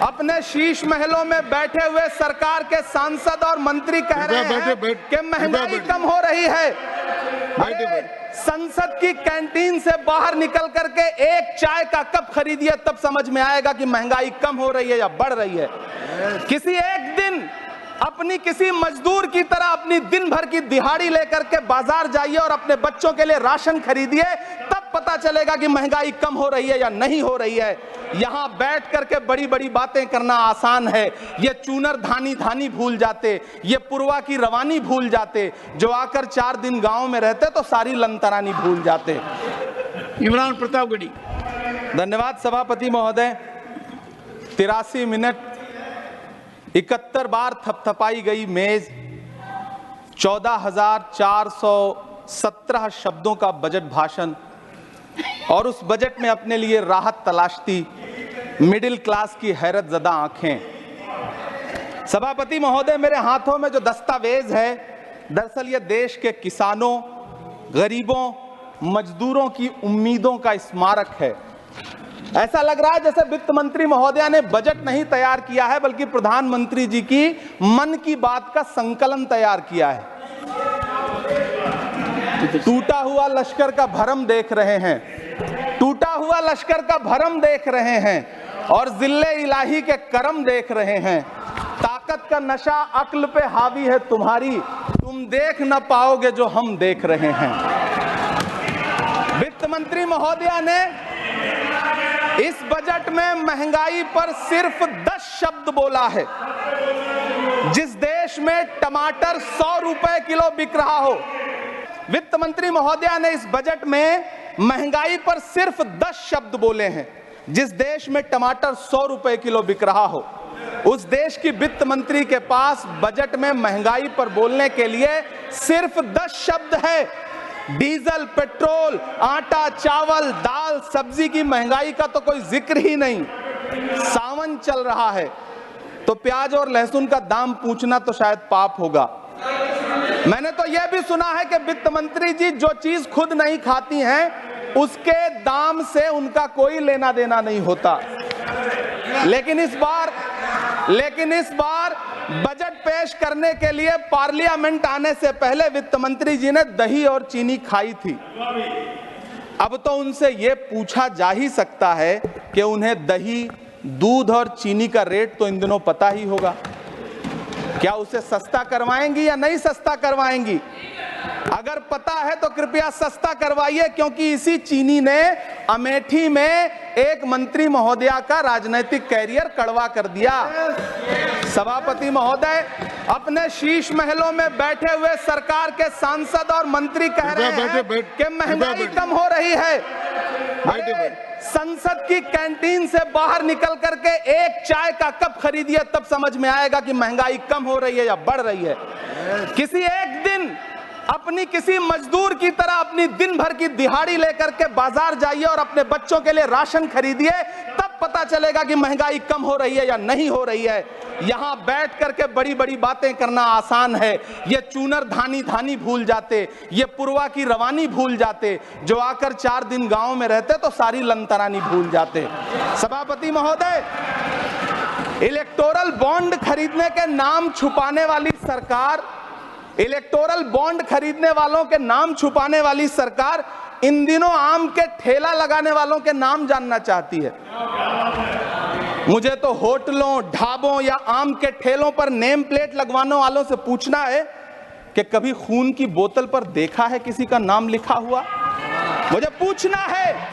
अपने शीश महलों में बैठे हुए सरकार के सांसद और मंत्री कह रहे हैं कि महंगाई कम हो रही है। संसद की कैंटीन से बाहर निकल करके एक चाय का कप खरीदिए, तब समझ में आएगा कि महंगाई कम हो रही है या बढ़ रही है। किसी एक दिन अपनी किसी मजदूर की तरह अपनी दिन भर की दिहाड़ी लेकर के बाजार जाइए और अपने बच्चों के लिए राशन खरीदिए, तब पता चलेगा कि महंगाई कम हो रही है या नहीं हो रही है। यहां बैठ करके बड़ी बड़ी बातें करना आसान है। ये चूनर धानी भूल जाते, ये पुरवा की रवानी भूल जाते, जो आकर 4 दिन गांव में रहते तो सारी लंतरानी भूल जाते। इमरान प्रतापगढ़ी। धन्यवाद सभापति महोदय। 83 मिनट 71 बार थपथपाई गई मेज, 14,417 शब्दों का बजट भाषण, और उस बजट में अपने लिए राहत तलाशती मिडिल क्लास की हैरत ज़दा आंखें। सभापति महोदय, मेरे हाथों में जो दस्तावेज है, दरअसल ये देश के किसानों, गरीबों, मजदूरों की उम्मीदों का स्मारक है। ऐसा लग रहा है जैसे वित्त मंत्री महोदया ने बजट नहीं तैयार किया है, बल्कि प्रधानमंत्री जी की मन की बात का संकलन तैयार किया है। टूटा हुआ लश्कर का भरम देख रहे हैं, टूटा हुआ लश्कर का भरम देख रहे हैं, और जिल्ले इलाही के करम देख रहे हैं। ताकत का नशा अक्ल पे हावी है तुम्हारी, तुम देख न पाओगे जो हम देख रहे हैं। वित्त मंत्री महोदया ने इस बजट में महंगाई पर सिर्फ 10 शब्द बोला है। जिस देश में टमाटर 100 रुपए किलो बिक रहा हो, वित्त मंत्री महोदया ने इस बजट में महंगाई पर सिर्फ 10 शब्द बोले हैं। जिस देश में टमाटर 100 रुपए किलो बिक रहा हो, उस देश की वित्त मंत्री के पास बजट में महंगाई पर बोलने के लिए सिर्फ 10 शब्द है। डीजल, पेट्रोल, आटा, चावल, दाल, सब्जी की महंगाई का तो कोई जिक्र ही नहीं। सावन चल रहा है तो प्याज और लहसुन का दाम पूछना तो शायद पाप होगा। मैंने तो यह भी सुना है कि वित्त मंत्री जी जो चीज खुद नहीं खाती हैं, उसके दाम से उनका कोई लेना देना नहीं होता। लेकिन इस बार बजट पेश करने के लिए पार्लियामेंट आने से पहले वित्त मंत्री जी ने दही और चीनी खाई थी। अब तो उनसे यह पूछा जा ही सकता है कि उन्हें दही, दूध और चीनी का रेट तो इन दिनों पता ही होगा। क्या उसे सस्ता करवाएंगी या नहीं सस्ता करवाएंगी? अगर पता है तो कृपया सस्ता करवाइए, क्योंकि इसी चीनी ने अमेठी में एक मंत्री महोदया का राजनीतिक कैरियर कड़वा कर दिया। सभापति महोदय, अपने शीश महलों में बैठे हुए सरकार के सांसद और मंत्री कह रहे हैं कि महंगाई कम हो रही है। संसद की कैंटीन से बाहर निकल करके एक चाय का कप खरीदिए, तब समझ में आएगा कि महंगाई कम हो रही है या बढ़ रही है। किसी एक दिन अपनी किसी मजदूर की तरह अपनी दिन भर की दिहाड़ी लेकर के बाजार जाइए और अपने बच्चों के लिए राशन खरीदिए, तब पता चलेगा कि महंगाई कम हो रही है या नहीं हो रही है। यहां बैठ करके बड़ी बड़ी बातें करना आसान है। ये चूनर धानी भूल जाते, ये पुरवा की रवानी भूल जाते, जो आकर 4 दिन गांव में रहते तो सारी लंतरानी भूल जाते। सभापति महोदय, इलेक्टोरल बॉन्ड खरीदने के नाम छुपाने वाली सरकार, इलेक्टोरल बॉन्ड खरीदने वालों के नाम छुपाने वाली सरकार इन दिनों आम के ठेला लगाने वालों के नाम जानना चाहती है। मुझे तो होटलों, ढाबों या आम के ठेलों पर नेम प्लेट लगवाने वालों से पूछना है कि कभी खून की बोतल पर देखा है किसी का नाम लिखा हुआ? मुझे पूछना है